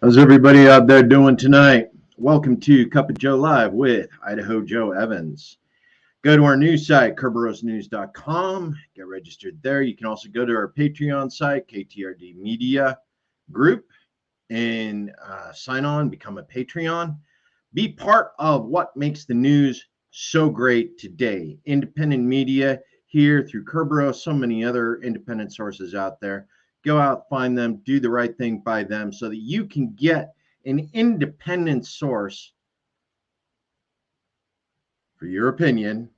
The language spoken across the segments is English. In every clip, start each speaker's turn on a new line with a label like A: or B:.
A: How's everybody out there doing tonight? Welcome to Cup of Joe Live with Idaho Joe Evans. Go to our news site, kerberosnews.com. Get registered there. You can also go to our Patreon site, KTRD Media Group, and sign on, become a Patreon. Be part of what makes the news so great today. Independent media here through Kerberos, so many other independent sources out there. Go out, find them, do the right thing by them so that you can get an independent source for your opinion.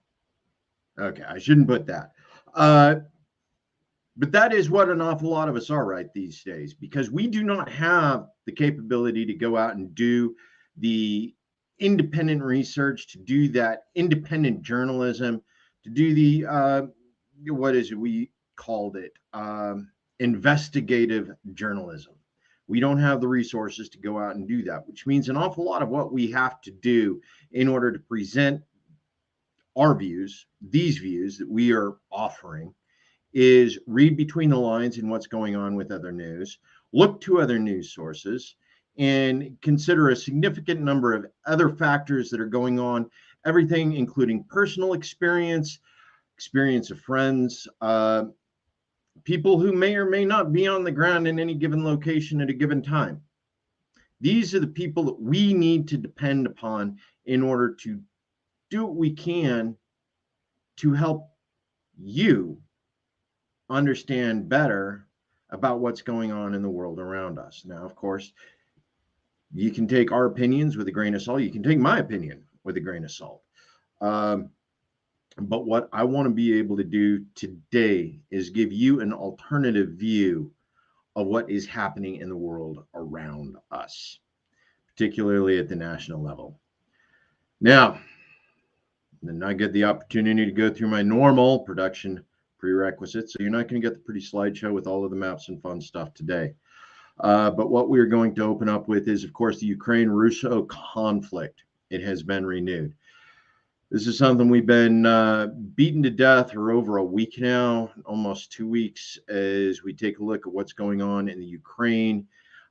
A: Okay, I shouldn't put that. But that is what an awful lot of us are right these days, because we do not have the capability to go out and do the independent research, to do that independent journalism, to do the, what is it? We called it investigative journalism. We don't have the resources to go out and do that, which means an awful lot of what we have to do in order to present our views, these views that we are offering, is read between the lines in what's going on with other news, look to other news sources, and consider a significant number of other factors that are going on, everything including personal experience of friends, people who may or may not be on the ground in any given location at a given time. These are the people that we need to depend upon in order to do what we can to help you understand better about what's going on in the world around us. Now, of course, you can take our opinions with a grain of salt. You can take my opinion with a grain of salt. But what I want to be able to do today is give you an alternative view of what is happening in the world around us, particularly at the national level. Now, then I get the opportunity to go through my normal production prerequisites. So you're not going to get the pretty slideshow with all of the maps and fun stuff today. But what we're going to open up with is, of course, the Ukraine-Russia conflict. It has been renewed. This is something we've been beaten to death for over a week now, almost 2 weeks, as we take a look at what's going on in the Ukraine,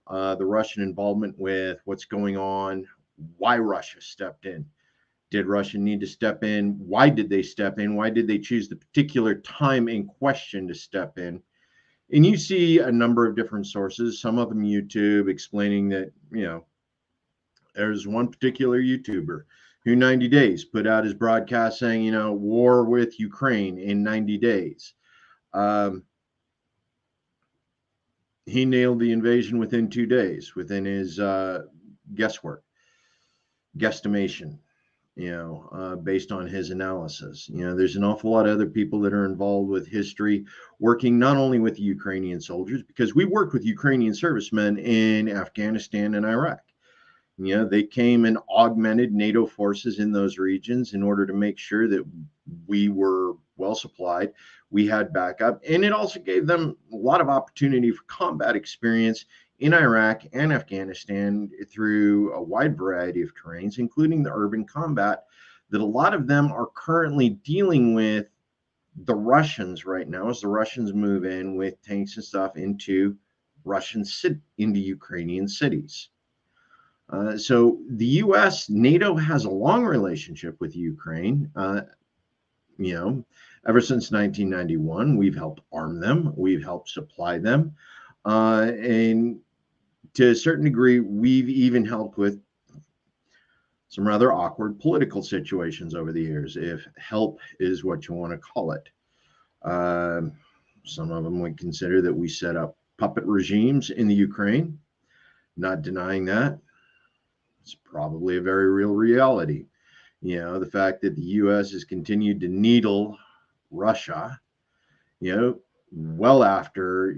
A: the Russian involvement with what's going on, why Russia stepped in. Did Russia need to step in? Why did they step in? Why did they choose the particular time in question to step in? And you see a number of different sources, some of them YouTube, explaining that, there's one particular YouTuber who 90 days put out his broadcast saying, war with Ukraine in 90 days. He nailed the invasion within 2 days, within his guesstimation, based on his analysis. There's an awful lot of other people that are involved with history, working not only with the Ukrainian soldiers, because we worked with Ukrainian servicemen in Afghanistan and Iraq. They came and augmented NATO forces in those regions in order to make sure that we were well supplied, we had backup, and it also gave them a lot of opportunity for combat experience in Iraq and Afghanistan through a wide variety of terrains, including the urban combat that a lot of them are currently dealing with the Russians right now, as the Russians move in with tanks and stuff into Ukrainian cities. So the U.S., NATO has a long relationship with Ukraine. Ever since 1991, we've helped arm them, we've helped supply them, and to a certain degree, we've even helped with some rather awkward political situations over the years, if help is what you want to call it. Some of them would consider that we set up puppet regimes in the Ukraine. Not denying that. It's probably a very real reality. The fact that the U.S. has continued to needle Russia, well after,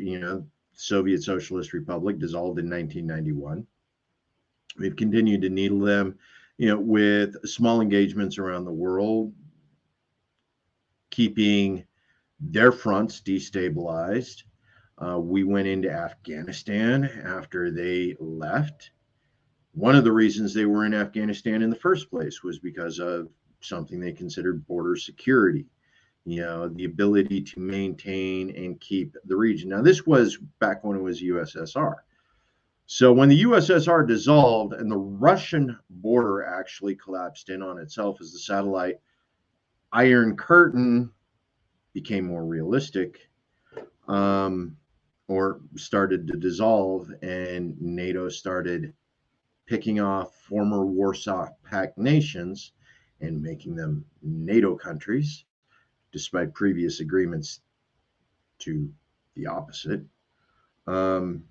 A: Soviet Socialist Republic dissolved in 1991. We've continued to needle them, with small engagements around the world, keeping their fronts destabilized. We went into Afghanistan after they left. One of the reasons they were in Afghanistan in the first place was because of something they considered border security, the ability to maintain and keep the region. Now, this was back when it was USSR. So when the USSR dissolved and the Russian border actually collapsed in on itself as the satellite Iron Curtain became more realistic, um, or started to dissolve, and NATO started picking off former Warsaw Pact nations and making them NATO countries, despite previous agreements to the opposite. Um,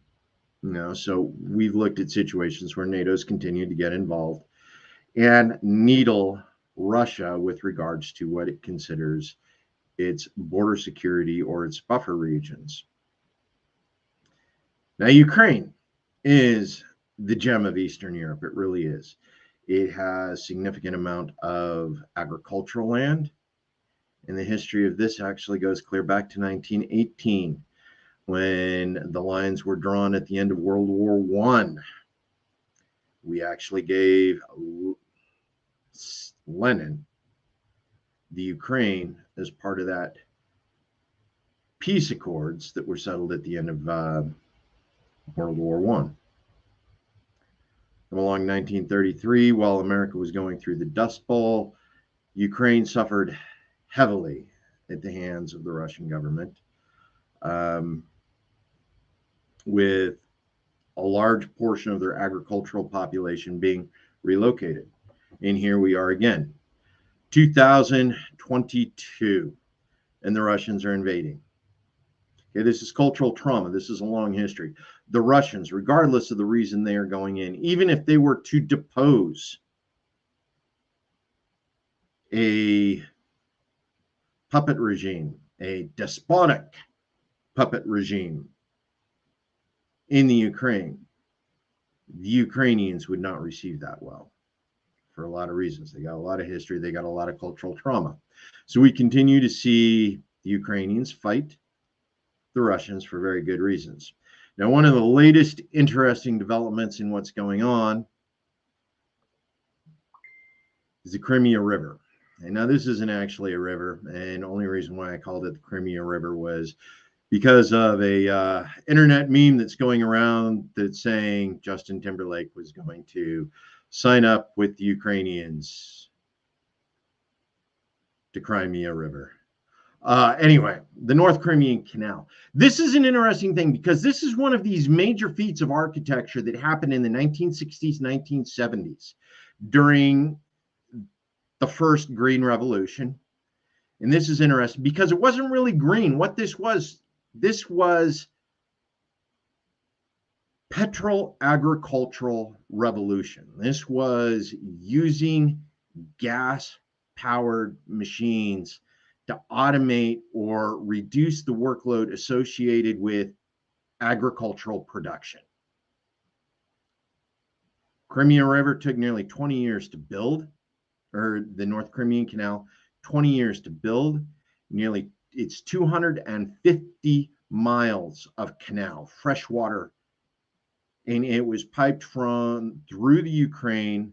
A: so we've looked at situations where NATO's continued to get involved and needle Russia with regards to what it considers its border security or its buffer regions. Now, Ukraine is the gem of Eastern Europe. It really is. It has significant amount of agricultural land, and the history of this actually goes clear back to 1918, when the lines were drawn at the end of World War One. We actually gave Lenin the Ukraine as part of that peace accords that were settled at the end of World War One. Along 1933, while America was going through the Dust Bowl, Ukraine suffered heavily at the hands of the Russian government, with a large portion of their agricultural population being relocated. And here we are again, 2022, and the Russians are invading. Okay, this is cultural trauma. This is a long history. The Russians, regardless of the reason they are going in, even if they were to depose a puppet regime, a despotic puppet regime in the Ukraine, the Ukrainians would not receive that well for a lot of reasons. They got a lot of history, they got a lot of cultural trauma. So we continue to see the Ukrainians fight the Russians for very good reasons. Now, one of the latest interesting developments in what's going on is the Crimea River. And now this isn't actually a river, and the only reason why I called it the Crimea River was because of a internet meme that's going around that's saying Justin Timberlake was going to sign up with the Ukrainians to Crimea River. Anyway, the North Crimean Canal. This is an interesting thing because this is one of these major feats of architecture that happened in the 1960s, 1970s during the first Green Revolution. And this is interesting because it wasn't really green. What this was petro-agricultural revolution. This was using gas-powered machines to automate or reduce the workload associated with agricultural production. Crimea River took nearly 20 years to build, or the North Crimean Canal, 20 years to build. It's 250 miles of canal, freshwater, and it was piped through the Ukraine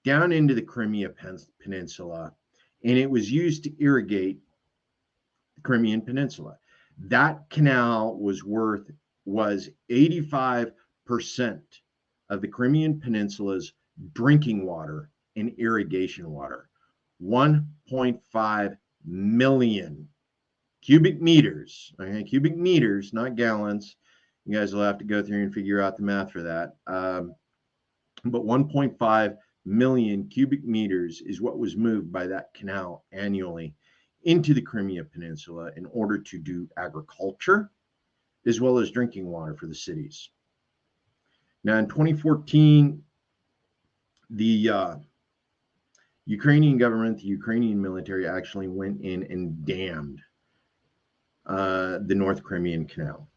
A: down into the Crimea Peninsula, and it was used to irrigate the Crimean Peninsula. That canal was 85% of the Crimean Peninsula's drinking water and irrigation water. 1.5 million cubic meters. Okay, cubic meters, not gallons. You guys will have to go through and figure out the math for that. But 1.5 million cubic meters is what was moved by that canal annually into the Crimea Peninsula in order to do agriculture as well as drinking water for the cities. Now, in 2014, the Ukrainian government, the Ukrainian military actually went in and dammed the North Crimean Canal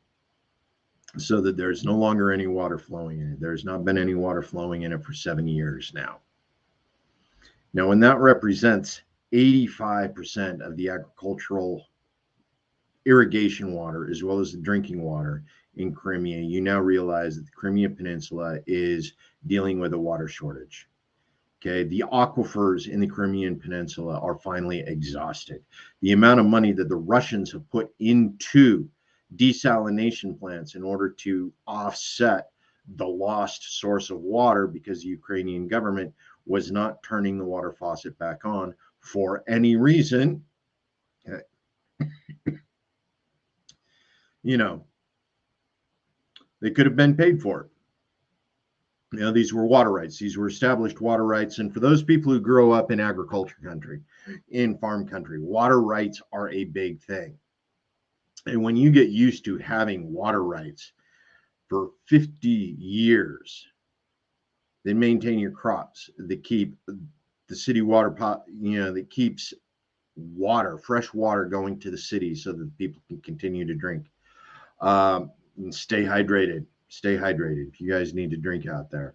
A: so that there's no longer any water flowing in it. There's not been any water flowing in it for 7 years now. Now, when that represents 85% of the agricultural irrigation water as well as the drinking water in Crimea, you now realize that the Crimea Peninsula is dealing with a water shortage. Okay, the aquifers in the Crimean Peninsula are finally exhausted. The amount of money that the Russians have put into desalination plants in order to offset the lost source of water because the Ukrainian government was not turning the water faucet back on for any reason. You know, they could have been paid for it. You know, these were water rights. These were established water rights. And for those people who grow up in agriculture country, in farm country, water rights are a big thing. And when you get used to having water rights for 50 years, they maintain your crops, they keep the city water pot, that keeps water, fresh water going to the city so that people can continue to drink. And stay hydrated. Stay hydrated. If you guys need to drink out there,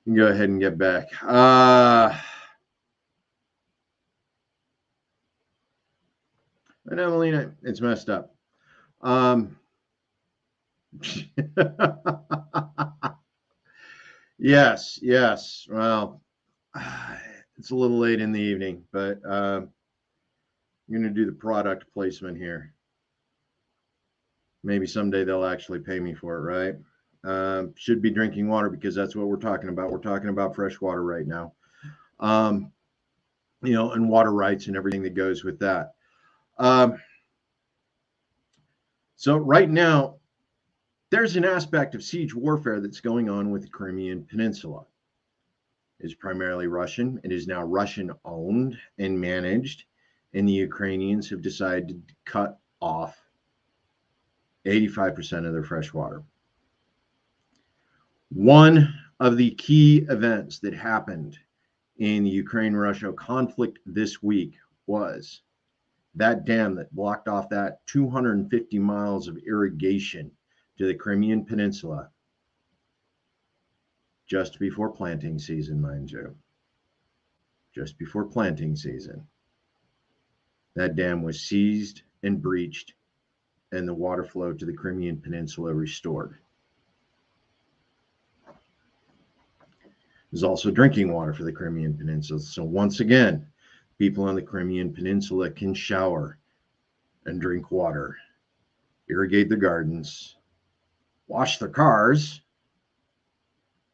A: you can go ahead and get back. And Emelina, it's messed up. Yes. Well, it's a little late in the evening, but I'm going to do the product placement here. Maybe someday they'll actually pay me for it, right? Should be drinking water because that's what we're talking about. We're talking about fresh water right now. And water rights and everything that goes with that. So right now, there's an aspect of siege warfare that's going on with the Crimean Peninsula. It's primarily Russian. It is now Russian owned and managed, and the Ukrainians have decided to cut off 85% of their fresh water. One of the key events that happened in the Ukraine-Russia conflict this week was that dam that blocked off that 250 miles of irrigation to the Crimean Peninsula just before planting season, mind you. Just before planting season. That dam was seized and breached, and the water flow to the Crimean Peninsula restored. There's also drinking water for the Crimean Peninsula. So once again, people on the Crimean Peninsula can shower and drink water, irrigate their gardens, wash their cars.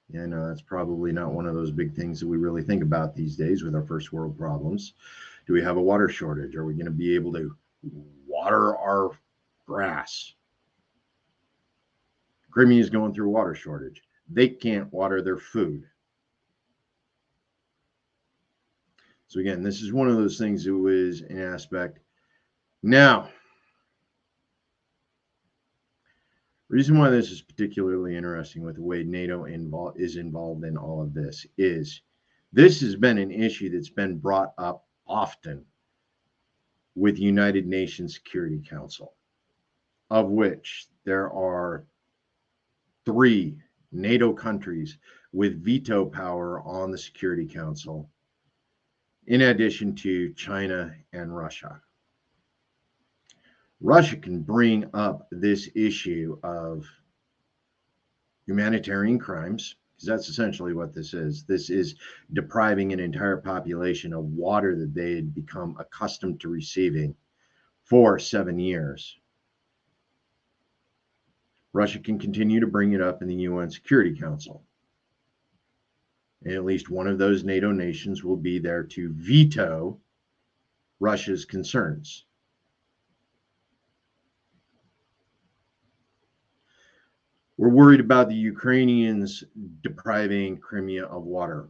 A: Yeah, no, that's probably not one of those big things that we really think about these days with our first world problems. Do we have a water shortage? Are we going to be able to water our grass? Crimea is going through a water shortage. They can't water their food. So again, this is one of those things that was an aspect. Now, reason why this is particularly interesting with the way NATO is involved in all of this is this has been an issue that's been brought up often with United Nations Security Council, of which there are 3 NATO countries with veto power on the Security Council, in addition to China and Russia. Russia can bring up this issue of humanitarian crimes, because that's essentially what this is. This is depriving an entire population of water that they had become accustomed to receiving for 7 years. Russia can continue to bring it up in the UN Security Council. And at least one of those NATO nations will be there to veto Russia's concerns. We're worried about the Ukrainians depriving Crimea of water.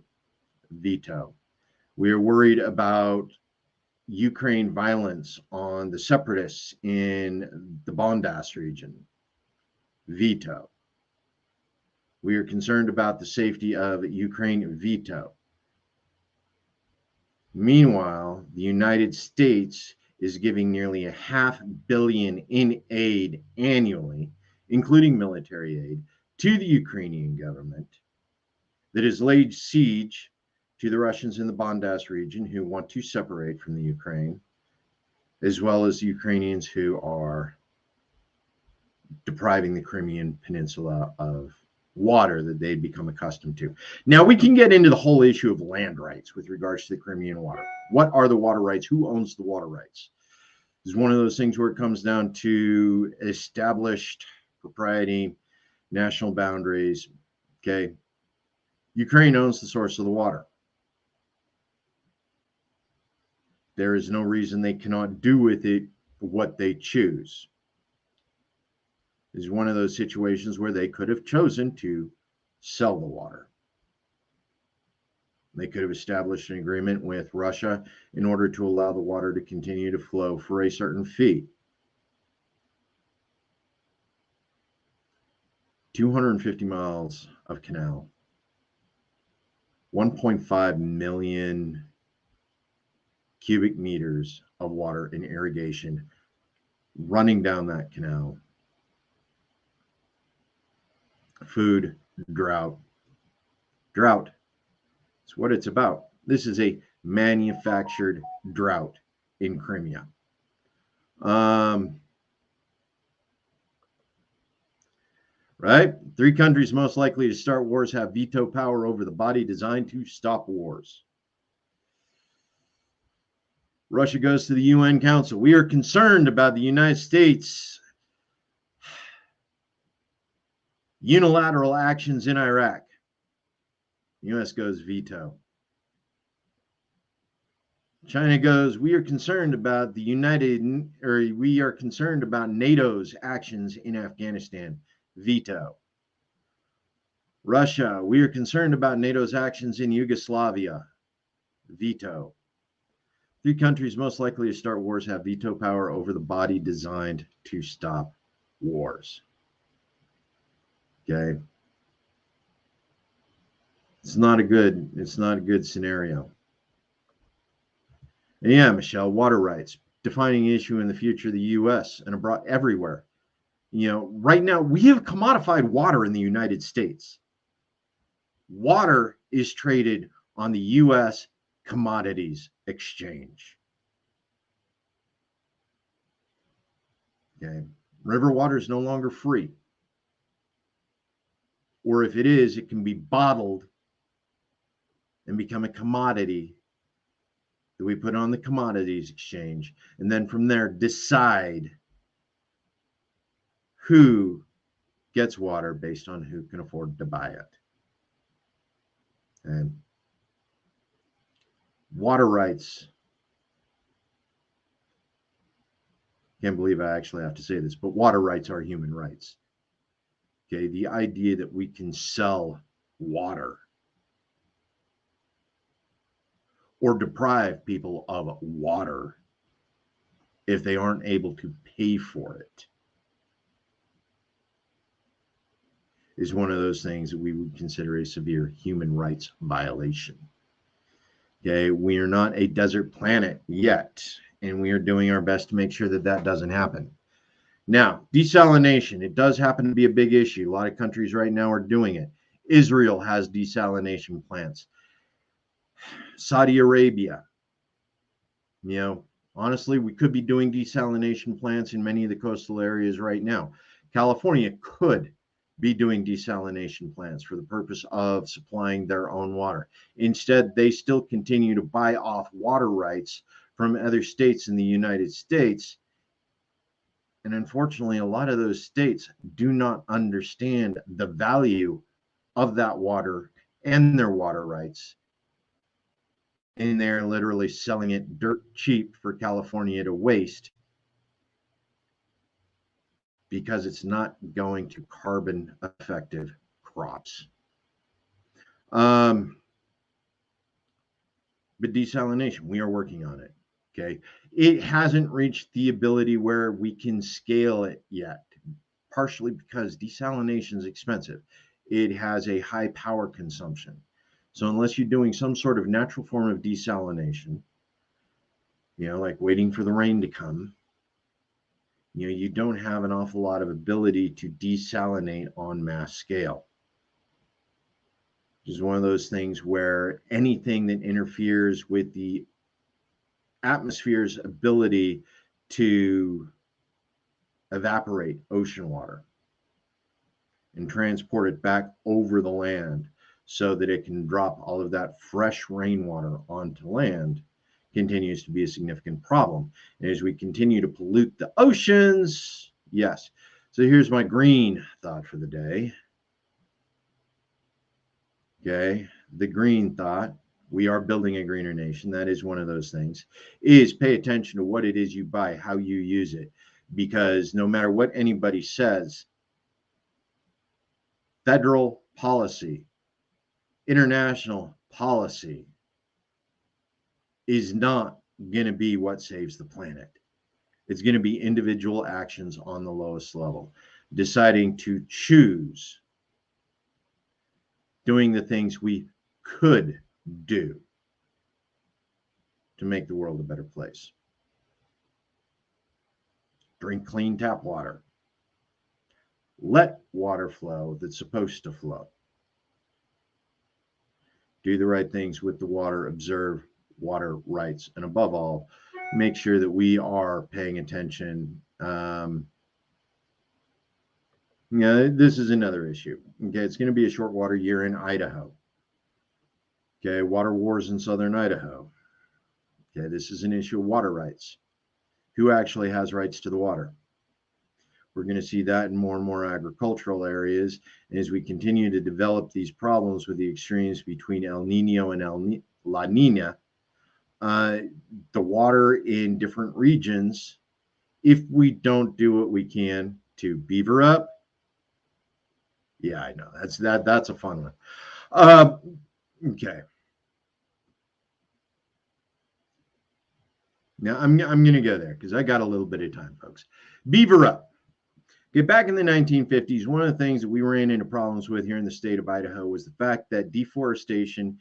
A: Veto. We are worried about Ukraine violence on the separatists in the Donbass region. Veto. We are concerned about the safety of Ukraine. Veto. Meanwhile, the United States is giving nearly $500 million in aid annually, including military aid, to the Ukrainian government that has laid siege to the Russians in the Donbass region who want to separate from the Ukraine, as well as the Ukrainians who are depriving the Crimean Peninsula of water that they'd become accustomed to. Now, we can get into the whole issue of land rights with regards to the Crimean water. What are the water rights? Who owns the water rights? This is one of those things where it comes down to established propriety national boundaries. Okay. Ukraine owns the source of the water. There is no reason they cannot do with it what they choose. This is one of those situations where they could have chosen to sell the water. They could have established an agreement with Russia in order to allow the water to continue to flow for a certain fee. 250 miles of canal, 1.5 million cubic meters of water in irrigation running down that canal. Food, drought. Drought. It's what it's about. This is a manufactured drought in Crimea. Right? 3 countries most likely to start wars have veto power over the body designed to stop wars. Russia goes to the UN Council. We are concerned about the United States' unilateral actions in Iraq. The US goes veto. China goes, we are concerned about we are concerned about NATO's actions in Afghanistan. Veto. Russia, we are concerned about NATO's actions in Yugoslavia. Veto. 3 countries most likely to start wars have veto power over the body designed to stop wars. Okay. It's not a good scenario. And yeah, Michelle, water rights, defining issue in the future of the US and abroad everywhere. Right now we have commodified water in the United States. Water is traded on the US Commodities Exchange. Okay. River water is no longer free. Or if it is, it can be bottled and become a commodity that we put on the Commodities Exchange. And then from there, decide who gets water based on who can afford to buy it. And water rights. Can't believe I actually have to say this, but water rights are human rights. Okay, the idea that we can sell water or deprive people of water if they aren't able to pay for it is one of those things that we would consider a severe human rights violation. Okay, we are not a desert planet yet, and we are doing our best to make sure that that doesn't happen. Now, desalination, it does happen to be a big issue. A lot of countries right now are doing it. Israel has desalination plants. Saudi Arabia, honestly, we could be doing desalination plants in many of the coastal areas right now. California could be doing desalination plants for the purpose of supplying their own water. Instead, they still continue to buy off water rights from other states in the United States. And unfortunately, a lot of those states do not understand the value of that water and their water rights. And they're literally selling it dirt cheap for California to waste because it's not going to carbon effective crops. But desalination, we are working on it. Okay. It hasn't reached the ability where we can scale it yet, partially because desalination is expensive. It has a high power consumption. So unless you're doing some sort of natural form of desalination, like waiting for the rain to come, you don't have an awful lot of ability to desalinate on mass scale. It's one of those things where anything that interferes with the atmosphere's ability to evaporate ocean water and transport it back over the land so that it can drop all of that fresh rainwater onto land continues to be a significant problem. And as we continue to pollute the oceans, yes. So here's my green thought for the day. Okay. The green thought, we are building a greener nation. That is one of those things, is pay attention to what it is you buy, how you use it. Because no matter what anybody says, federal policy, international policy is not going to be what saves the planet. It's going to be individual actions on the lowest level, deciding to choose doing the things we could do to make the world a better place. Drink clean tap water. Let water flow that's supposed to flow. Do the right things with the water, observe water rights, and above all, make sure that we are paying attention. This is another issue. Okay, it's going to be a short water year in Idaho. Okay, water wars in southern Idaho. Okay, this is an issue of water rights. Who actually has rights to the water? We're going to see that in more and more agricultural areas. And as we continue to develop these problems with the extremes between El Nino and La Nina, the water in different regions, if we don't do what we can to beaver up, yeah, I know that's a fun one. Okay. Now I'm going to go there because I got a little bit of time, folks. Beaver up. Okay, back in the 1950s, one of the things that we ran into problems with here in the state of Idaho was the fact that deforestation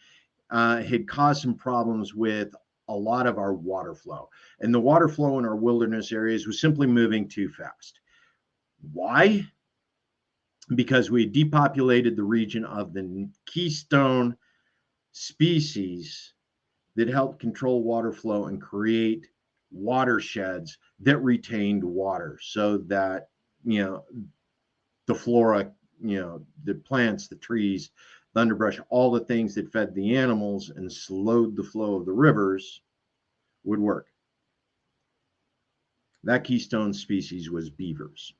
A: had caused some problems with a lot of our water flow. And the water flow in our wilderness areas was simply moving too fast. Why? Because we had depopulated the region of the keystone species that helped control water flow and create watersheds that retained water so that, the flora, the plants, the trees, the underbrush, all the things that fed the animals and slowed the flow of the rivers would work. That keystone species was beavers.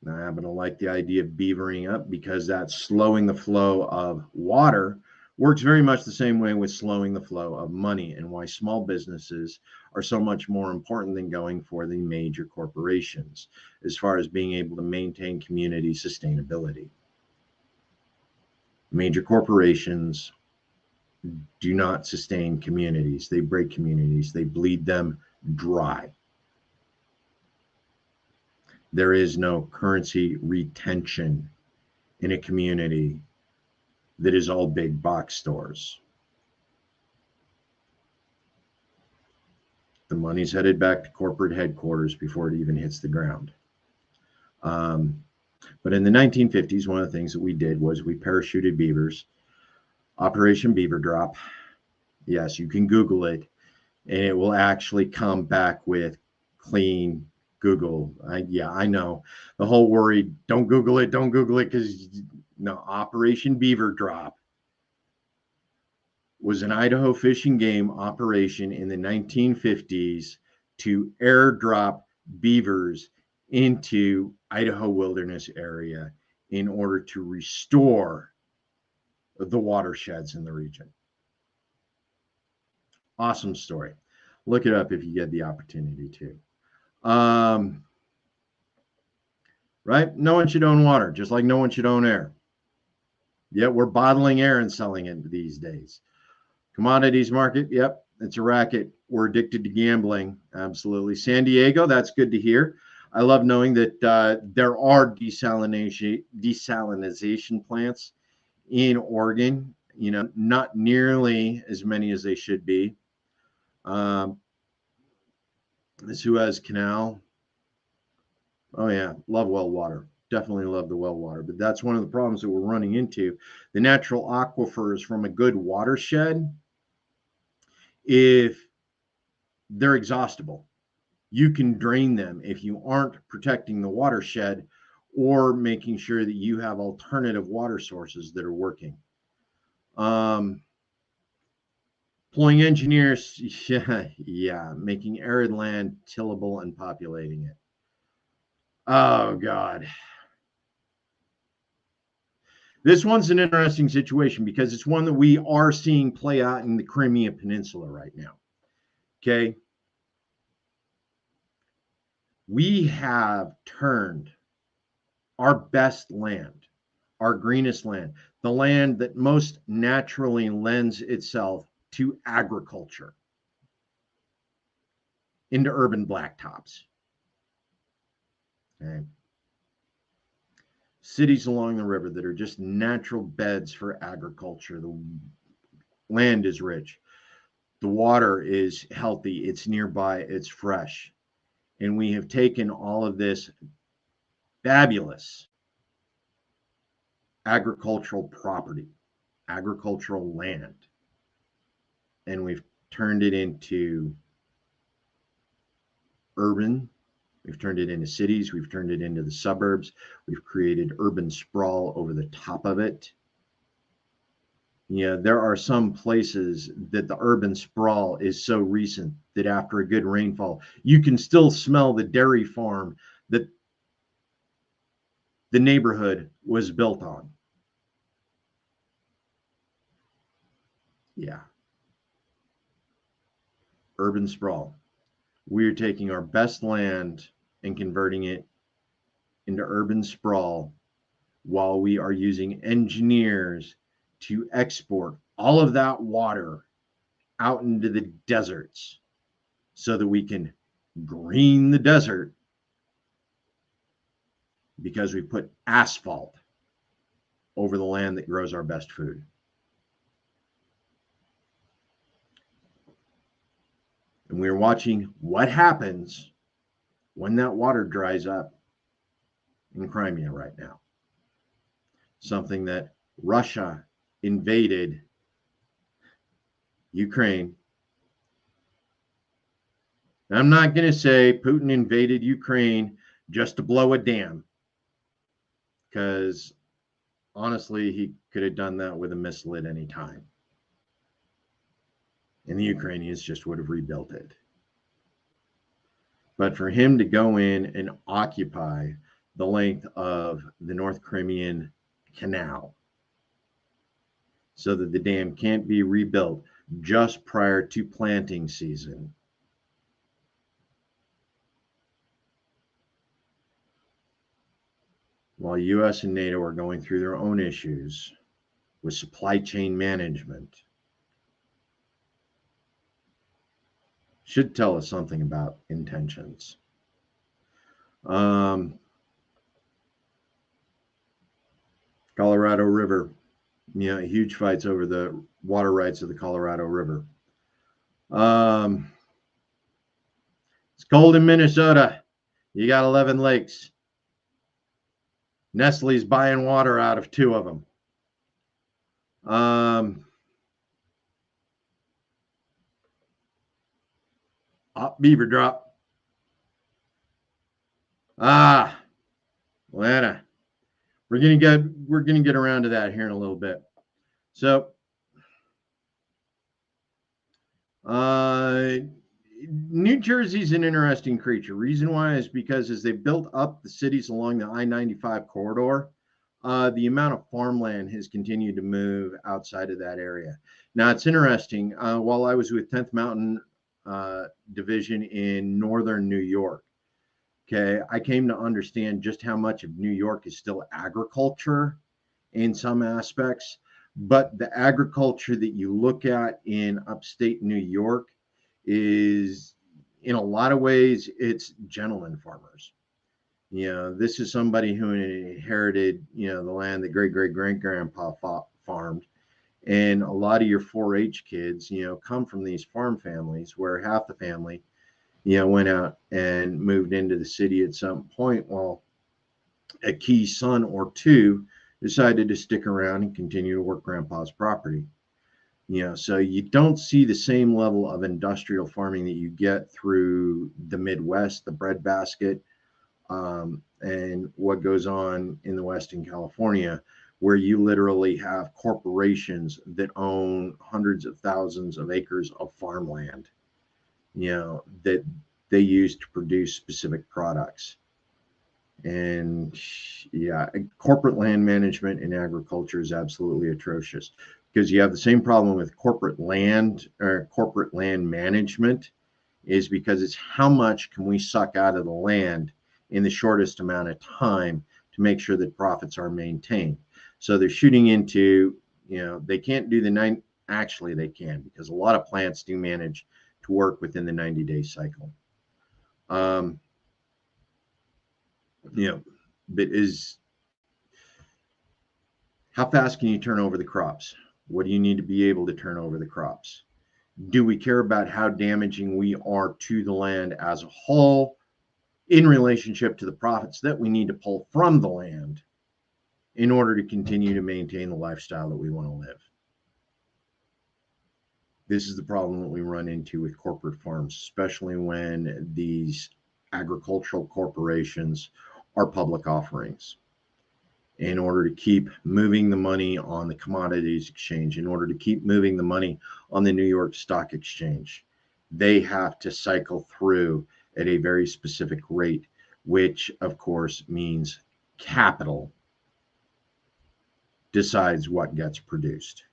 A: Now, I happen to like the idea of beavering up because that's slowing the flow of water works very much the same way with slowing the flow of money, and why small businesses are so much more important than going for the major corporations as far as being able to maintain community sustainability. Major corporations do not sustain communities. They break communities. They bleed them dry. There is no currency retention in a community that is all big box stores. The money's headed back to corporate headquarters before it even hits the ground. But in the 1950s, one of the things that we did was we parachuted beavers, Operation Beaver Drop. Yes, you can Google it, and it will actually come back with clean Google. I know the whole worry. Don't Google it, because no, Operation Beaver Drop was an Idaho Fish and Game operation in the 1950s to airdrop beavers into Idaho wilderness area in order to restore the watersheds in the region. Awesome story. Look it up if you get the opportunity to. Right? No one should own water, just like no one should own air. Yet we're bottling air and selling it these days. Commodities market, yep, it's a racket. We're addicted to gambling. Absolutely. San Diego, that's good to hear. I love knowing that there are desalination plants in Oregon, not nearly as many as they should be. The Suez Canal. Oh, yeah, love well water. Definitely love the well water. But that's one of the problems that we're running into. The natural aquifers from a good watershed, if they're exhaustible, you can drain them if you aren't protecting the watershed or making sure that you have alternative water sources that are working. Employing engineers, yeah, making arid land tillable and populating it. Oh, God. This one's an interesting situation because it's one that we are seeing play out in the Crimea Peninsula right now. Okay. We have turned our best land, our greenest land, the land that most naturally lends itself to agriculture, into urban blacktops. Okay. Cities along the river that are just natural beds for agriculture. The land is rich. The water is healthy. It's nearby. It's fresh. And we have taken all of this fabulous agricultural property, agricultural land, and we've turned it into urban. We've turned it into cities. We've turned it into the suburbs. We've created urban sprawl over the top of it. There are some places that the urban sprawl is so recent that after a good rainfall, you can still smell the dairy farm that the neighborhood was built on. Yeah. Urban sprawl. We're taking our best land and converting it into urban sprawl while we are using engineers to export all of that water out into the deserts so that we can green the desert because we put asphalt over the land that grows our best food. And we're watching what happens when that water dries up in Crimea right now. Something that Russia invaded Ukraine. And I'm not going to say Putin invaded Ukraine just to blow a dam, because honestly, he could have done that with a missile at any time. And the Ukrainians just would have rebuilt it. But for him to go in and occupy the length of the North Crimean Canal so that the dam can't be rebuilt just prior to planting season, while US and NATO are going through their own issues with supply chain management, should tell us something about intentions. Colorado River, huge fights over the water rights of the Colorado River. It's cold in Minnesota. You got 11 lakes. Nestle's buying water out of 2 of them. Beaver drop. Atlanta. We're gonna get around to that here in a little bit. So, New Jersey's an interesting creature. Reason why is because as they built up the cities along the I-95 corridor, the amount of farmland has continued to move outside of that area. Now, it's interesting. While I was with 10th Mountain Division in northern New York, okay, I came to understand just how much of New York is still agriculture in some aspects. But the agriculture that you look at in upstate New York is, in a lot of ways, it's gentleman farmers. This is somebody who inherited, the land that great-great-great-grandpa farmed. And a lot of your 4-H kids, come from these farm families where half the family, went out and moved into the city at some point, while a key son or two decided to stick around and continue to work grandpa's property. So you don't see the same level of industrial farming that you get through the Midwest, the breadbasket, and what goes on in the West in California, where you literally have corporations that own hundreds of thousands of acres of farmland, that they use to produce specific products. And yeah, corporate land management in agriculture is absolutely atrocious because you have the same problem with corporate land or corporate land management is because it's how much can we suck out of the land in the shortest amount of time to make sure that profits are maintained. So they're shooting into, they can't do the nine, actually they can because a lot of plants do manage to work within the 90-day cycle. Um, but how fast can you turn over the crops? What do you need to be able to turn over the crops? Do we care about how damaging we are to the land as a whole in relationship to the profits that we need to pull from the land in order to continue to maintain the lifestyle that we want to live? This is the problem that we run into with corporate farms, especially when these agricultural corporations are public offerings. In order to keep moving the money on the commodities exchange, in order to keep moving the money on the New York Stock Exchange, they have to cycle through at a very specific rate, which of course means capital decides what gets produced,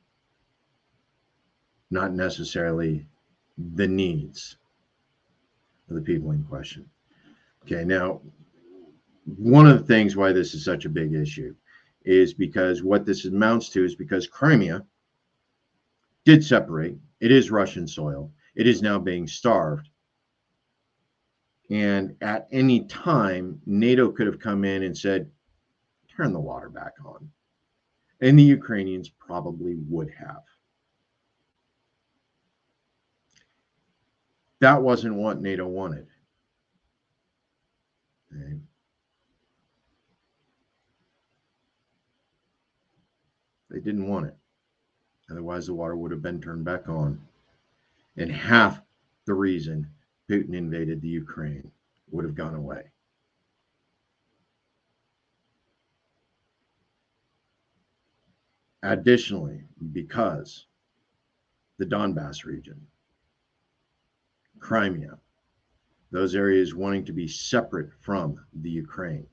A: not necessarily the needs of the people in question. Okay, now, one of the things why this is such a big issue is because what this amounts to is because Crimea did separate. It is Russian soil. It is now being starved. And at any time, NATO could have come in and said, turn the water back on. And the Ukrainians probably would have. That wasn't what NATO wanted. Okay. They didn't want it. Otherwise, the water would have been turned back on. And half the reason Putin invaded the Ukraine would have gone away. Additionally, because the Donbass region, Crimea, those areas wanting to be separate from the Ukraine,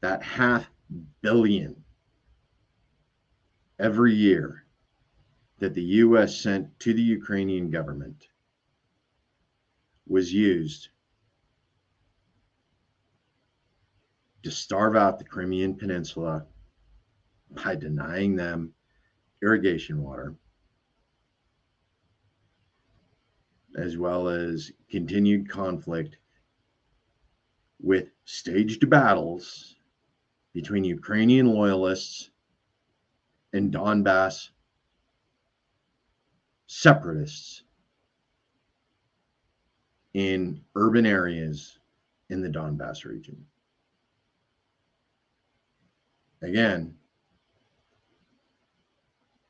A: that $500 million every year that the US sent to the Ukrainian government was used to starve out the Crimean Peninsula by denying them irrigation water, as well as continued conflict with staged battles between Ukrainian loyalists and Donbass separatists in urban areas in the Donbass region. Again,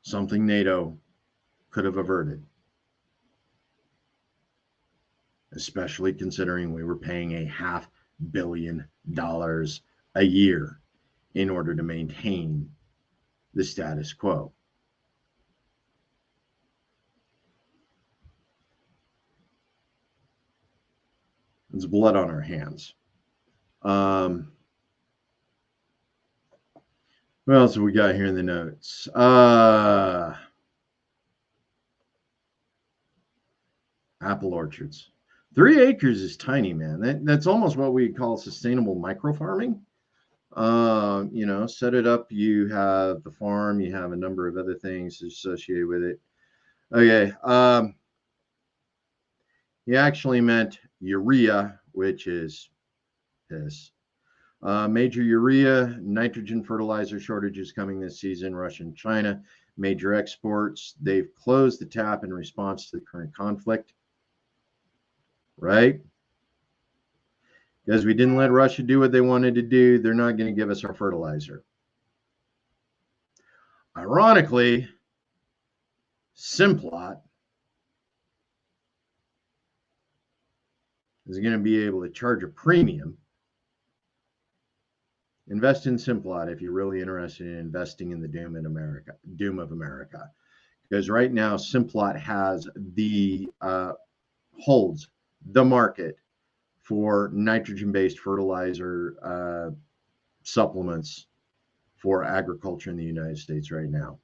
A: something NATO could have averted, especially considering we were paying $500 million a year in order to maintain the status quo. There's blood on our hands. What else have we got here in the notes? Apple orchards. 3 acres is tiny, man. That's almost what we call sustainable micro farming. Set it up. You have the farm. You have a number of other things associated with it. Okay. He actually meant urea, which is piss. Major urea, nitrogen fertilizer shortages coming this season. Russia and China, major exports. They've closed the tap in response to the current conflict. Right? Because we didn't let Russia do what they wanted to do, they're not going to give us our fertilizer. Ironically, Simplot is going to be able to charge a premium. Invest in Simplot if you're really interested in investing in the doom of America. Because right now, Simplot has holds the market for nitrogen-based fertilizer supplements for agriculture in the United States right now,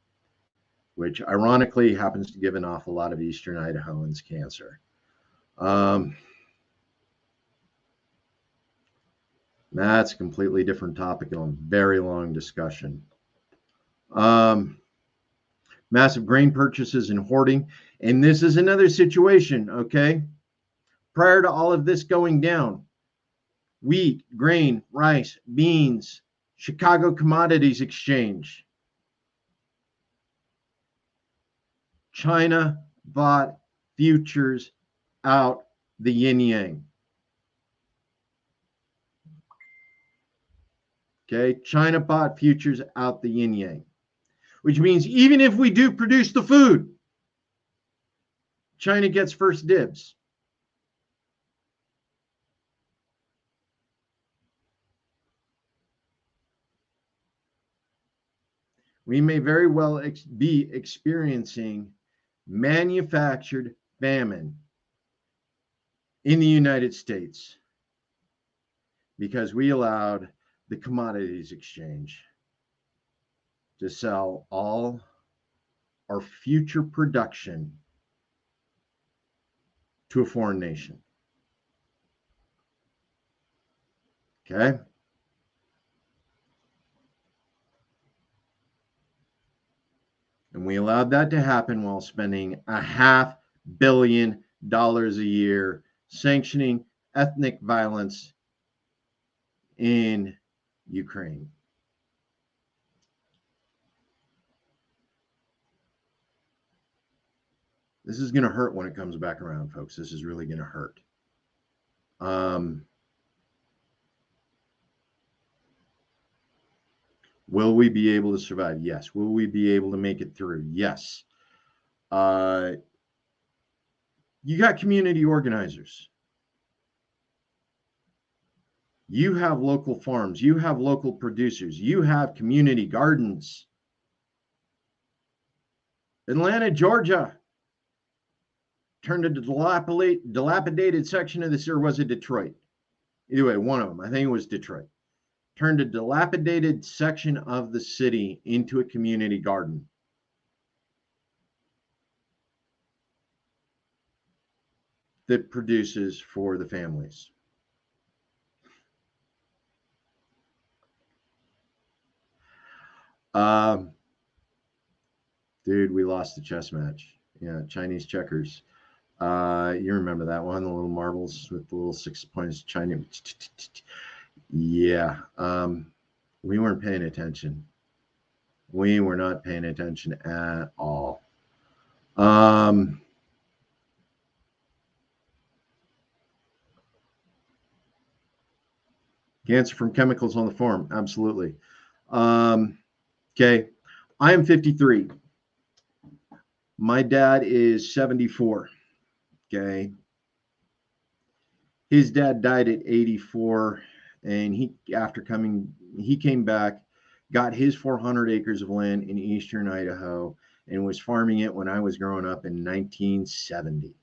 A: which ironically happens to give an awful lot of Eastern Idahoans cancer. That's a completely different topic and a very long discussion. Massive grain purchases and hoarding. And this is another situation, okay? Prior to all of this going down, wheat, grain, rice, beans, Chicago Commodities Exchange. China bought futures out the yin yang. Okay, China bought futures out the yin yang, which means even if we do produce the food, China gets first dibs. We may very well be experiencing manufactured famine in the United States because we allowed the Commodities Exchange to sell all our future production to a foreign nation. Okay? And we allowed that to happen while spending $500 million a year sanctioning ethnic violence in Ukraine. This is going to hurt when it comes back around, folks. This is really going to hurt. Will we be able to survive? Yes. Will we be able to make it through? Yes. You got community organizers. You have local farms. You have local producers. You have community gardens. Atlanta, Georgia turned into a dilapidated section of the city, or was it Detroit? Either way, one of them. I think it was Detroit. Turned a dilapidated section of the city into a community garden. That produces for the families. Dude, we lost the chess match. Yeah, Chinese checkers. You remember that one, the little marbles with the little 6 points, Chinese. Yeah, we weren't paying attention. We were not paying attention at all. Cancer from chemicals on the farm, absolutely. Okay, I am 53. My dad is 74. Okay. His dad died at 84, and he came back, got his 400 acres of land in eastern Idaho, and was farming it when I was growing up in 1970.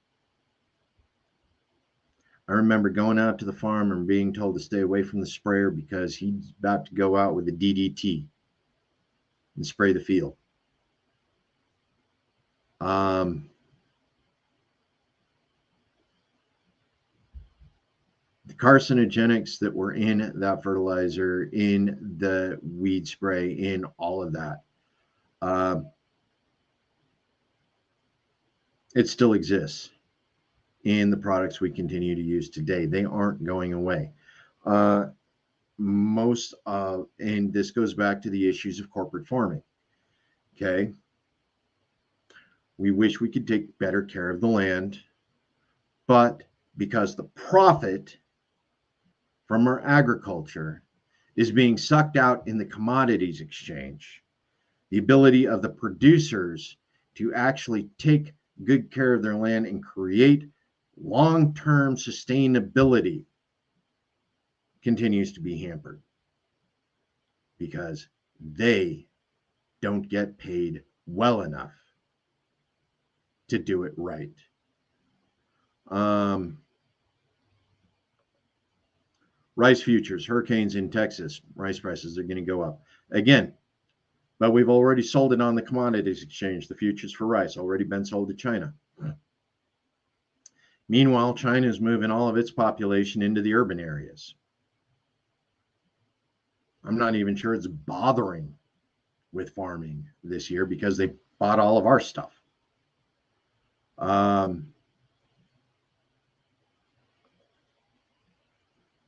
A: I remember going out to the farm and being told to stay away from the sprayer because he's about to go out with the DDT and spray the field. The carcinogenics that were in that fertilizer, in the weed spray, in all of that, it still exists in the products we continue to use today. They aren't going away. And this goes back to the issues of corporate farming. Okay. We wish we could take better care of the land, but because the profit from our agriculture is being sucked out in the commodities exchange, the ability of the producers to actually take good care of their land and create long-term sustainability continues to be hampered because they don't get paid well enough to do it right. Rice futures, hurricanes in Texas, rice prices are going to go up again. But we've already sold it on the commodities exchange. The futures for rice already been sold to China. Meanwhile, China is moving all of its population into the urban areas. I'm not even sure it's bothering with farming this year because they bought all of our stuff.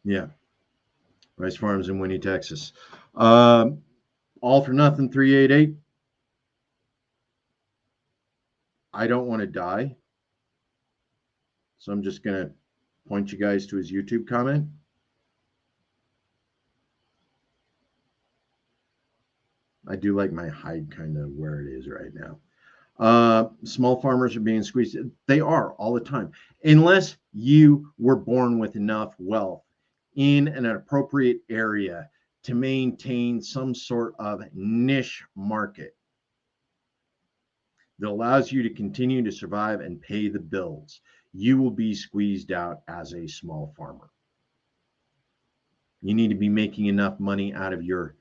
A: Yeah, rice farms in Winnie, Texas. All for nothing 388. I don't want to die. So I'm just going to point you guys to his YouTube comment. I do like my hide kind of where it is right now. Small farmers are being squeezed. They are all the time. Unless you were born with enough wealth in an appropriate area to maintain some sort of niche market that allows you to continue to survive and pay the bills, you will be squeezed out as a small farmer. You need to be making enough money out of your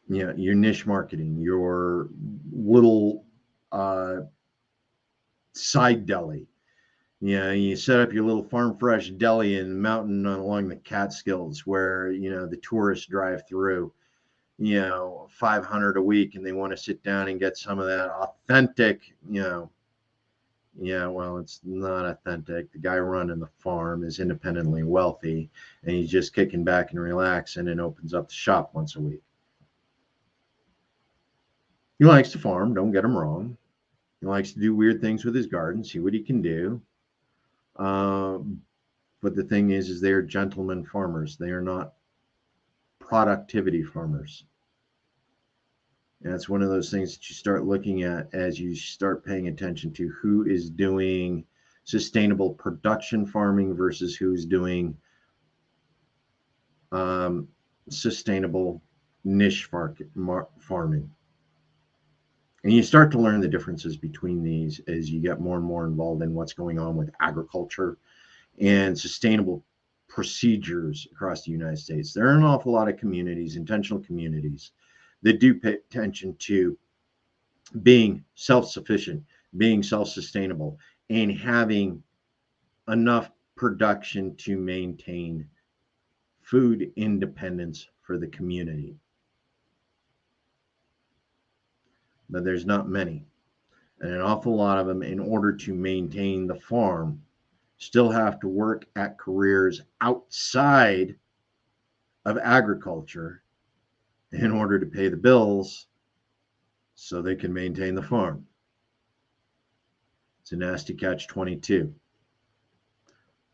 A: your niche marketing, your little side deli. You set up your little farm fresh deli in the mountain along the Catskills where, the tourists drive through, 500 a week, and they want to sit down and get some of that authentic, well, it's not authentic. The guy running the farm is independently wealthy and he's just kicking back and relaxing and opens up the shop once a week. He likes to farm, don't get him wrong. He likes to do weird things with his garden, see what he can do. But the thing is they are gentlemen farmers. They are not productivity farmers. And that's one of those things that you start looking at as you start paying attention to who is doing sustainable production farming versus who's doing sustainable niche farming. And you start to learn the differences between these as you get more and more involved in what's going on with agriculture and sustainable procedures across the United States. There are an awful lot of communities, intentional communities, that do pay attention to being self-sufficient, being self-sustainable, and having enough production to maintain food independence for the community. But there's not many. And an awful lot of them, in order to maintain the farm, still have to work at careers outside of agriculture in order to pay the bills so they can maintain the farm. It's a nasty catch-22.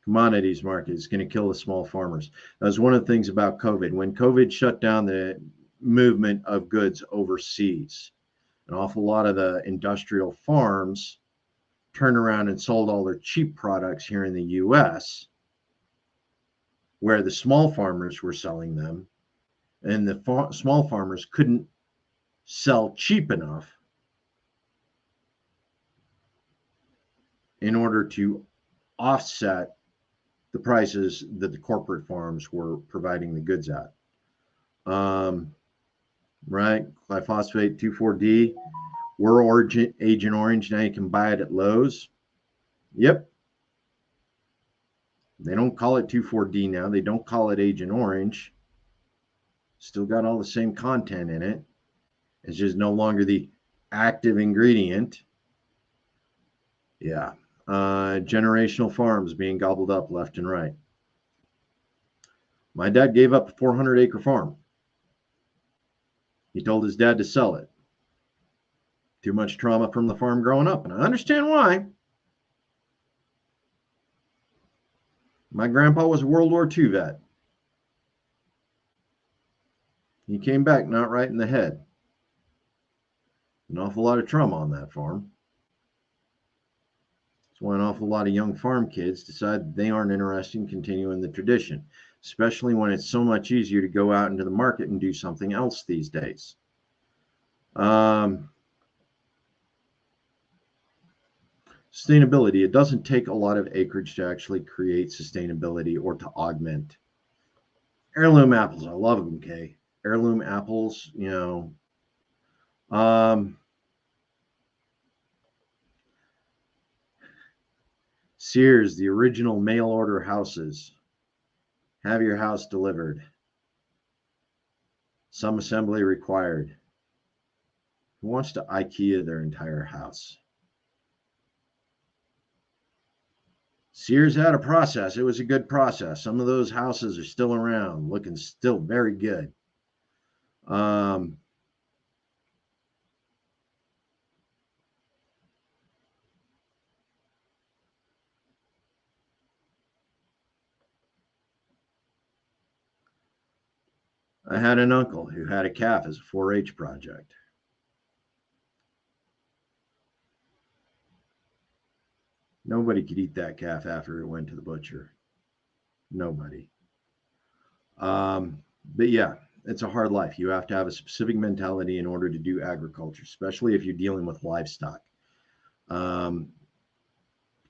A: Commodities market is going to kill the small farmers. That was one of the things about COVID. When COVID shut down the movement of goods overseas, an awful lot of the industrial farms turned around and sold all their cheap products here in the US, where the small farmers were selling them, and the small farmers couldn't sell cheap enough in order to offset the prices that the corporate farms were providing the goods at. Right? Glyphosate 2,4-D. We're Agent Orange. Now you can buy it at Lowe's. Yep. They don't call it 2,4-D now. They don't call it Agent Orange. Still got all the same content in it. It's just no longer the active ingredient. Yeah. Generational farms being gobbled up left and right. My dad gave up a 400-acre farm. He told his dad to sell it. Too much trauma from the farm growing up, and I understand why. My grandpa was a World War II vet. He came back not right in the head. An awful lot of trauma on that farm. That's why an awful lot of young farm kids decide they aren't interested in continuing the tradition, especially when it's so much easier to go out into the market and do something else these days. Sustainability. It doesn't take a lot of acreage to actually create sustainability or to augment. Heirloom apples. I love them, Kay. Heirloom apples, Um, Sears, the original mail order houses. Have your house delivered. Some assembly required. Who wants to IKEA their entire house? Sears had a process. It was a good process. Some of those houses are still around, looking still very good. Um, I had an uncle who had a calf as a 4-H project. Nobody could eat that calf after it went to the butcher. Nobody. But yeah, it's a hard life. You have to have a specific mentality in order to do agriculture, especially if you're dealing with livestock. Um,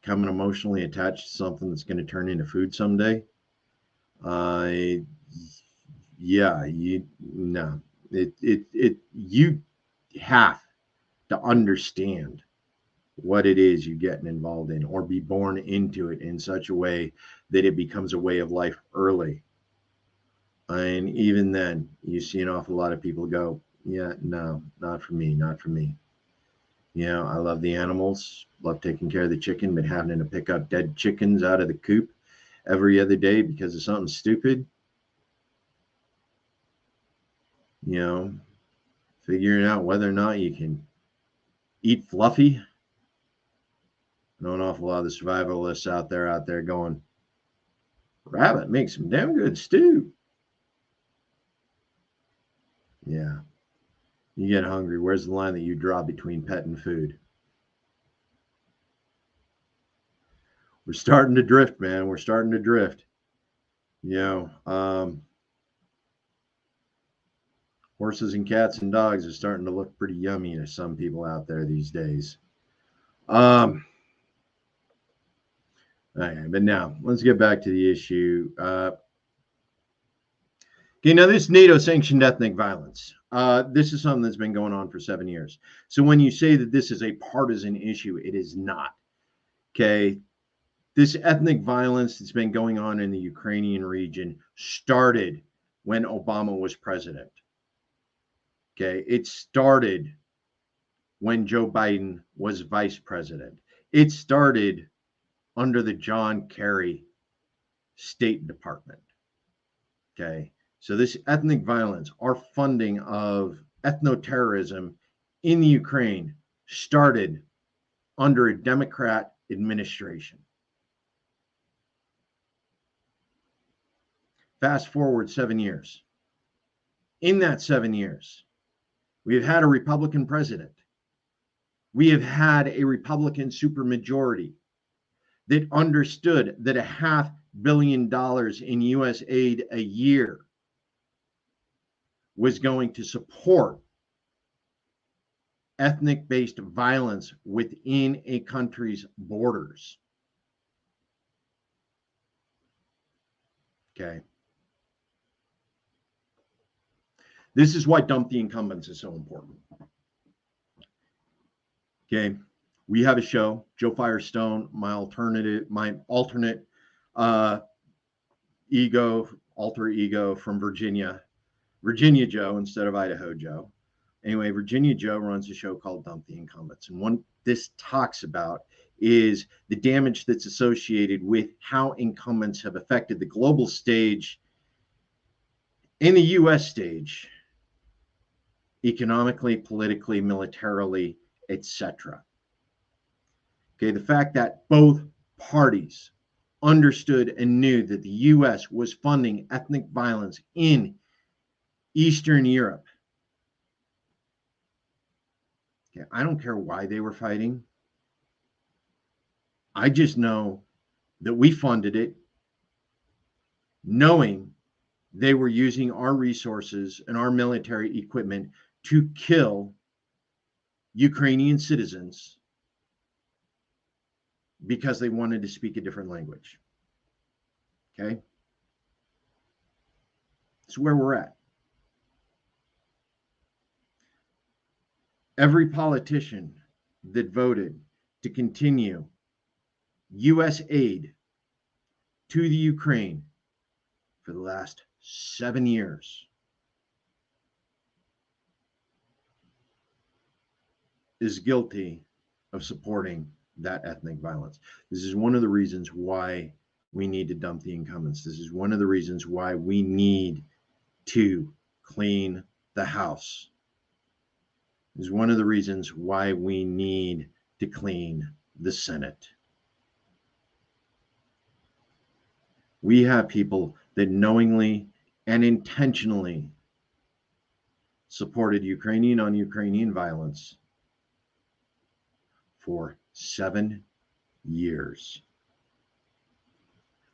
A: Becoming emotionally attached to something that's going to turn into food someday. Uh, yeah, you no, you have to understand what it is you're getting involved in, or be born into it in such a way that it becomes a way of life early. And even then, you see an awful lot of people go, yeah, no, not for me, not for me. I love the animals, love taking care of the chicken, but having to pick up dead chickens out of the coop every other day because of something stupid, you know, figuring out whether or not you can eat fluffy. I know an awful lot of the survivalists out there going, rabbit makes some damn good stew. Yeah. You get hungry. Where's the line that you draw between pet and food? We're starting to drift, man. We're starting to drift. You know, horses and cats and dogs are starting to look pretty yummy to some people out there these days. Um, okay, but now let's get back to the issue. Okay, now this NATO sanctioned ethnic violence. This is something that's been going on for 7 years. So when you say that this is a partisan issue, it is not. Okay, this ethnic violence that's been going on in the Ukrainian region started when Obama was president. Okay, it started when Joe Biden was vice president. It started under the John Kerry State Department. Okay, so this ethnic violence, our funding of ethno-terrorism in the Ukraine started under a Democrat administration. Fast forward 7 years. In that 7 years, we have had a Republican president. We have had a Republican supermajority that understood that $500 million in US aid a year was going to support ethnic based violence within a country's borders. Okay. This is why Dump the Incumbents is so important. Okay. We have a show, Joe Firestone, my alternate alter ego from Virginia Joe instead of Idaho Joe. Anyway, Virginia Joe runs a show called Dump the Incumbents. And what this talks about is the damage that's associated with how incumbents have affected the global stage and the US stage, economically, politically, militarily, etc. Okay, the fact that both parties understood and knew that the US was funding ethnic violence in Eastern Europe. Okay, I don't care why they were fighting. I just know that we funded it, knowing they were using our resources and our military equipment to kill Ukrainian citizens because they wanted to speak a different language. Okay? It's where we're at. Every politician that voted to continue U.S. aid to the Ukraine for the last 7 years is guilty of supporting that ethnic violence. This is one of the reasons why we need to dump the incumbents. This is one of the reasons why we need to clean the House. This is one of the reasons why we need to clean the Senate. We have people that knowingly and intentionally supported Ukrainian on Ukrainian violence for 7 years.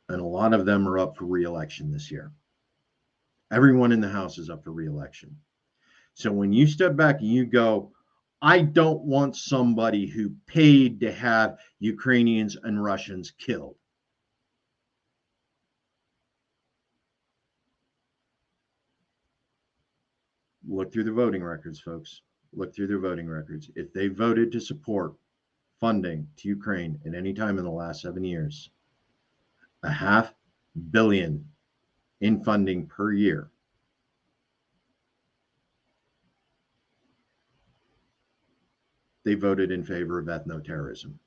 A: And a lot of them are up for re-election this year. Everyone in the House is up for re-election. So when you step back and you go, I don't want somebody who paid to have Ukrainians and Russians killed. Look through the voting records, folks. Look through their voting records. If they voted to support funding to Ukraine at any time in the last 7 years, $500 million in funding per year, they voted in favor of ethno-terrorism.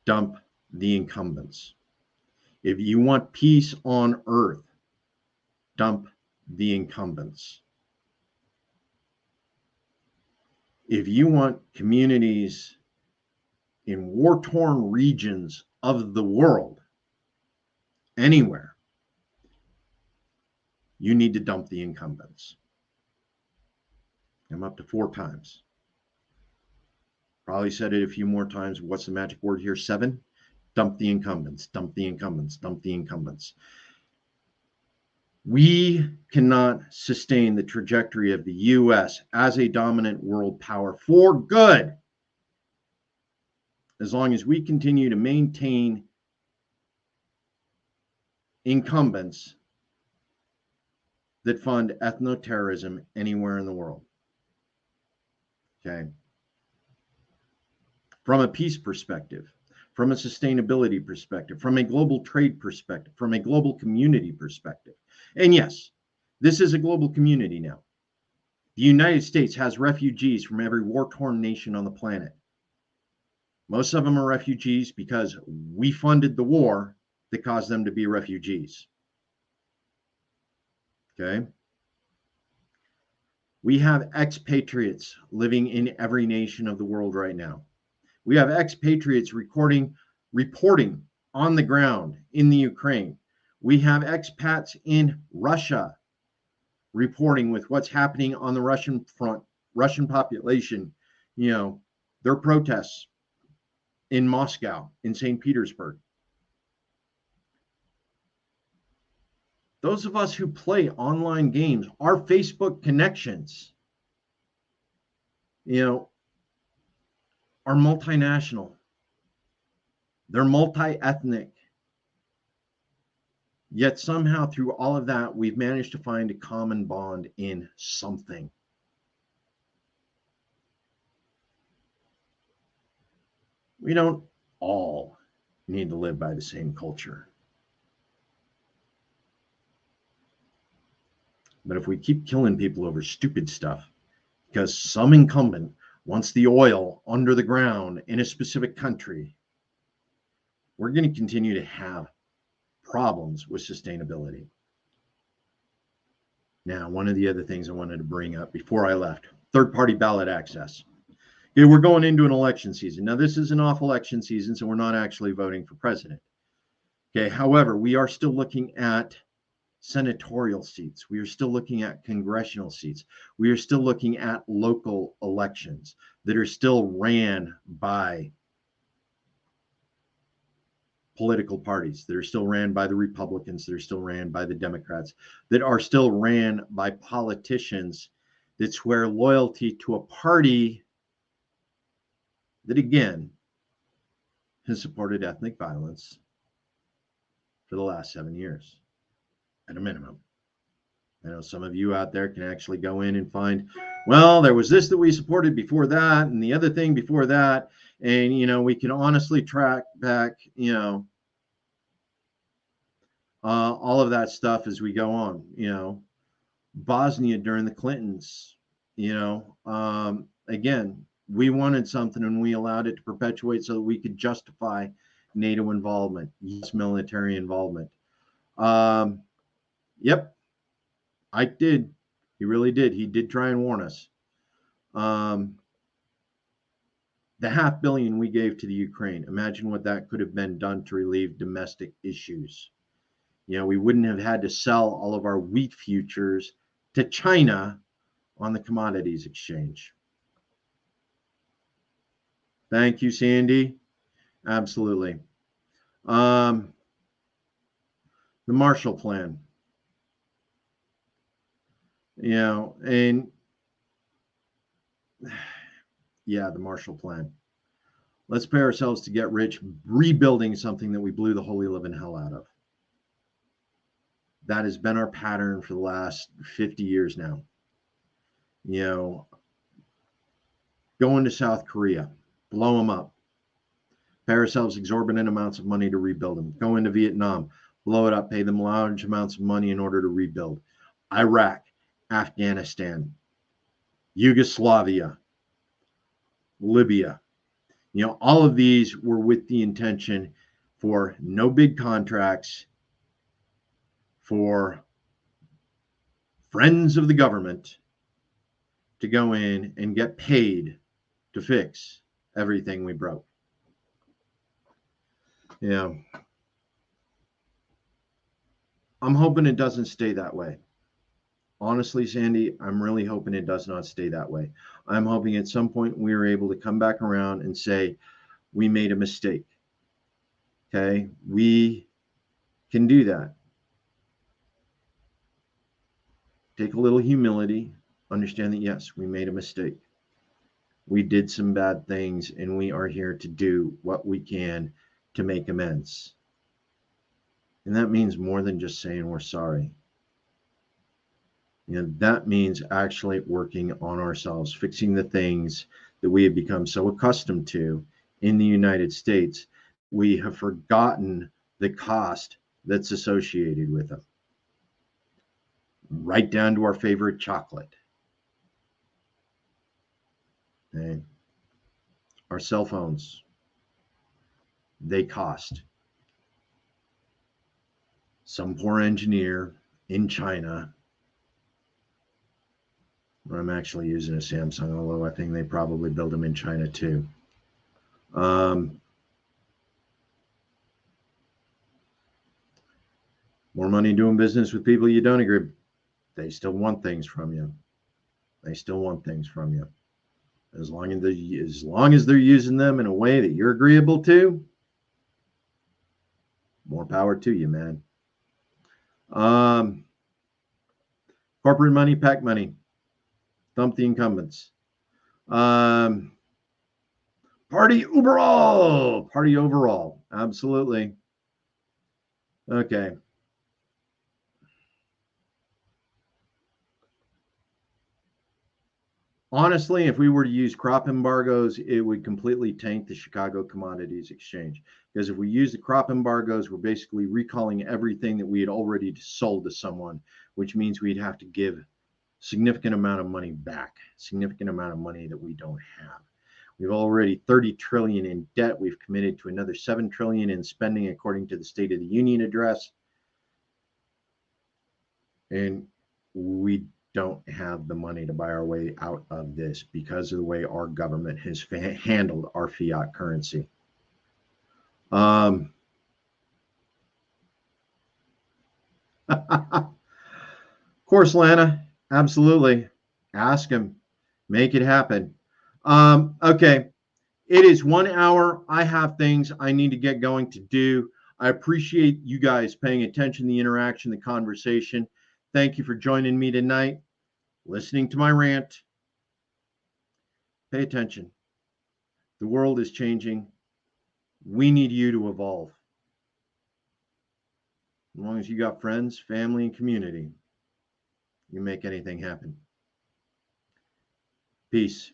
A: Dump the incumbents. If you want peace on earth, dump the incumbents. If you want communities in war-torn regions of the world, anywhere, you need to dump the incumbents. I'm up to 4 times. Probably said it a few more times. What's the magic word here? 7. Dump the incumbents, dump the incumbents, dump the incumbents. We cannot sustain the trajectory of the U.S. as a dominant world power for good as long as we continue to maintain incumbents that fund ethno-terrorism anywhere in the world. Okay. From a peace perspective, from a sustainability perspective, from a global trade perspective, from a global community perspective. And yes, this is a global community now. The United States has refugees from every war-torn nation on the planet. Most of them are refugees because we funded the war that caused them to be refugees. Okay? We have expatriates living in every nation of the world right now. We have expatriates reporting on the ground in the Ukraine. We have expats in Russia reporting with what's happening on the Russian front, Russian population, their protests in Moscow, in St. Petersburg. Those of us who play online games, our Facebook connections, are multinational. They're multi-ethnic. Yet somehow through all of that, we've managed to find a common bond in something. We don't all need to live by the same culture. But if we keep killing people over stupid stuff, because some incumbent wants the oil under the ground in a specific country, we're going to continue to have problems with sustainability. Now, one of the other things I wanted to bring up before I left, third-party ballot access. Okay, we're going into an election season. Now, this is an off-election season, so we're not actually voting for president. Okay, however, we are still looking at senatorial seats. We are still looking at congressional seats. We are still looking at local elections that are still ran by political parties, that are still ran by the Republicans, that are still ran by the Democrats, that are still ran by politicians that swear loyalty to a party that, again, has supported ethnic violence for the last 7 years, at a minimum. I know some of you out there can actually go in and find, well, there was this that we supported before that, and the other thing before that. And, we can honestly track back, all of that stuff as we go on. Bosnia during the Clintons, again, we wanted something and we allowed it to perpetuate so that we could justify NATO involvement, US military involvement. Yep, Ike did. He really did. He did try and warn us. The $500 million we gave to the Ukraine, imagine what that could have been done to relieve domestic issues. We wouldn't have had to sell all of our wheat futures to China on the commodities exchange. Thank you, Sandy. Absolutely. The Marshall Plan. And yeah, the Marshall Plan. Let's pay ourselves to get rich rebuilding something that we blew the holy living hell out of. That has been our pattern for the last 50 years now. Going to South Korea, blow them up, pay ourselves exorbitant amounts of money to rebuild them. Go into Vietnam, blow it up, pay them large amounts of money in order to rebuild. Iraq, Afghanistan, Yugoslavia, Libya. All of these were with the intention for no big contracts, for friends of the government to go in and get paid to fix everything we broke. I'm hoping it doesn't stay that way. Honestly, Sandy, I'm really hoping it does not stay that way. I'm hoping at some point we are able to come back around and say, we made a mistake. Okay, we can do that. Take a little humility, understand that, yes, we made a mistake. We did some bad things, and we are here to do what we can to make amends. And that means more than just saying we're sorry. That means actually working on ourselves, fixing the things that we have become so accustomed to in the United States. We have forgotten the cost that's associated with them. Right down to our favorite chocolate. Okay. Our cell phones, they cost. Some poor engineer in China. I'm actually using a Samsung, although I think they probably build them in China too. More money doing business with people you don't agree with. They still want things from you. They still want things from you. As long as they're using them in a way that you're agreeable to, more power to you, man. Corporate money, PAC money. Dump the incumbents. Party overall. Absolutely. Okay. Honestly, if we were to use crop embargoes, it would completely tank the Chicago Commodities Exchange. Because if we use the crop embargoes, we're basically recalling everything that we had already sold to someone, which means we'd have to give significant amount of money back, significant amount of money that we don't have. We've already 30 trillion in debt. We've committed to another 7 trillion in spending according to the State of the Union address. And we don't have the money to buy our way out of this because of the way our government has handled our fiat currency. Of course, Lana, absolutely. Ask him. Make it happen. Okay. It is 1 hour. I have things I need to get going to do. I appreciate you guys paying attention, the interaction, the conversation. Thank you for joining me tonight, listening to my rant. Pay attention. The world is changing. We need you to evolve. As long as you got friends, family, and community, you make anything happen. Peace.